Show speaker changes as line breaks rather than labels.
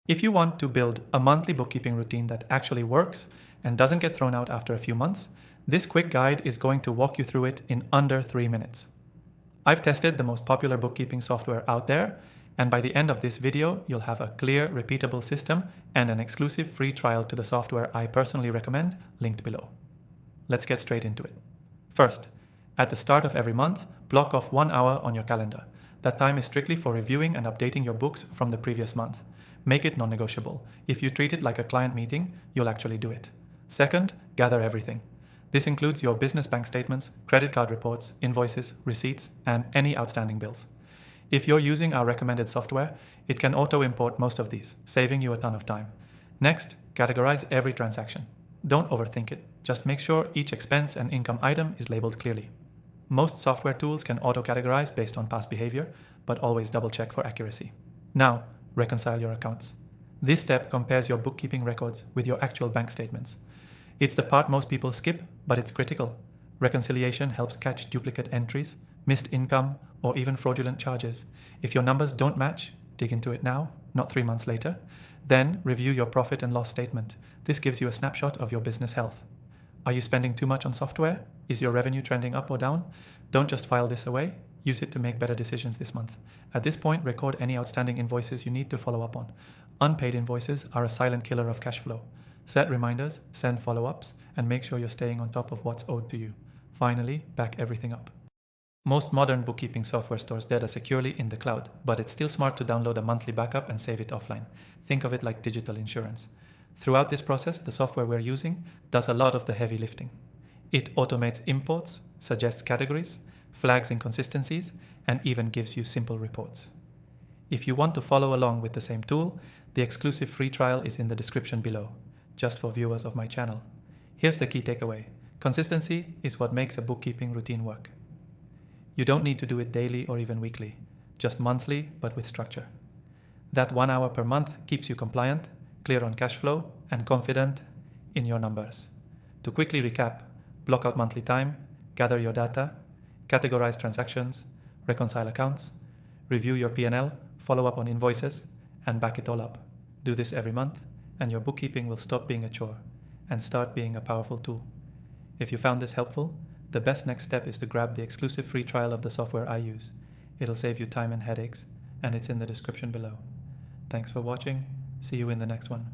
If you want to build a monthly bookkeeping routine that actually works and doesn't get thrown out after a few months, this quick guide is going to walk you through it in under 3 minutes. I've tested the most popular bookkeeping software out there, and by the end of this video, you'll have a clear, repeatable system and an exclusive free trial to the software I personally recommend, linked below. Let's get straight into it. First, at the start of every month, block off 1 hour on your calendar. That time is strictly for reviewing and updating your books from the previous month. Make it non-negotiable. If you treat it like a client meeting, you'll actually do it. Second, gather everything. This includes your business bank statements, credit card reports, invoices, receipts, and any outstanding bills. If you're using our recommended software, it can auto-import most of these, saving you a ton of time. Next, categorize every transaction. Don't overthink it. Just make sure each expense and income item is labeled clearly. Most software tools can auto-categorize based on past behavior, but always double-check for accuracy. Now, reconcile your accounts. This step compares your bookkeeping records with your actual bank statements. It's the part most people skip, but it's critical. Reconciliation helps catch duplicate entries, missed income, or even fraudulent charges. If your numbers don't match, dig into it now, not 3 months later. Then review your profit and loss statement. This gives you a snapshot of your business health. Are you spending too much on software? Is your revenue trending up or down? Don't just file this away. Use it to make better decisions this month. At this point, record any outstanding invoices you need to follow up on. Unpaid invoices are a silent killer of cash flow. Set reminders, send follow-ups, and make sure you're staying on top of what's owed to you. Finally, back everything up. Most modern bookkeeping software stores data securely in the cloud, but it's still smart to download a monthly backup and save it offline. Think of it like digital insurance. Throughout this process, the software we're using does a lot of the heavy lifting. It automates imports, suggests categories, flags inconsistencies, and even gives you simple reports. If you want to follow along with the same tool, the exclusive free trial is in the description below, just for viewers of my channel. Here's the key takeaway. Consistency is what makes a bookkeeping routine work. You don't need to do it daily or even weekly, just monthly but with structure. That 1 hour per month keeps you compliant, clear on cash flow, and confident in your numbers. To quickly recap, block out monthly time, gather your data, categorize transactions, reconcile accounts, review your P&L, follow up on invoices, and back it all up. Do this every month, and your bookkeeping will stop being a chore and start being a powerful tool. If you found this helpful, the best next step is to grab the exclusive free trial of the software I use. It'll save you time and headaches, and it's in the description below. Thanks for watching. See you in the next one.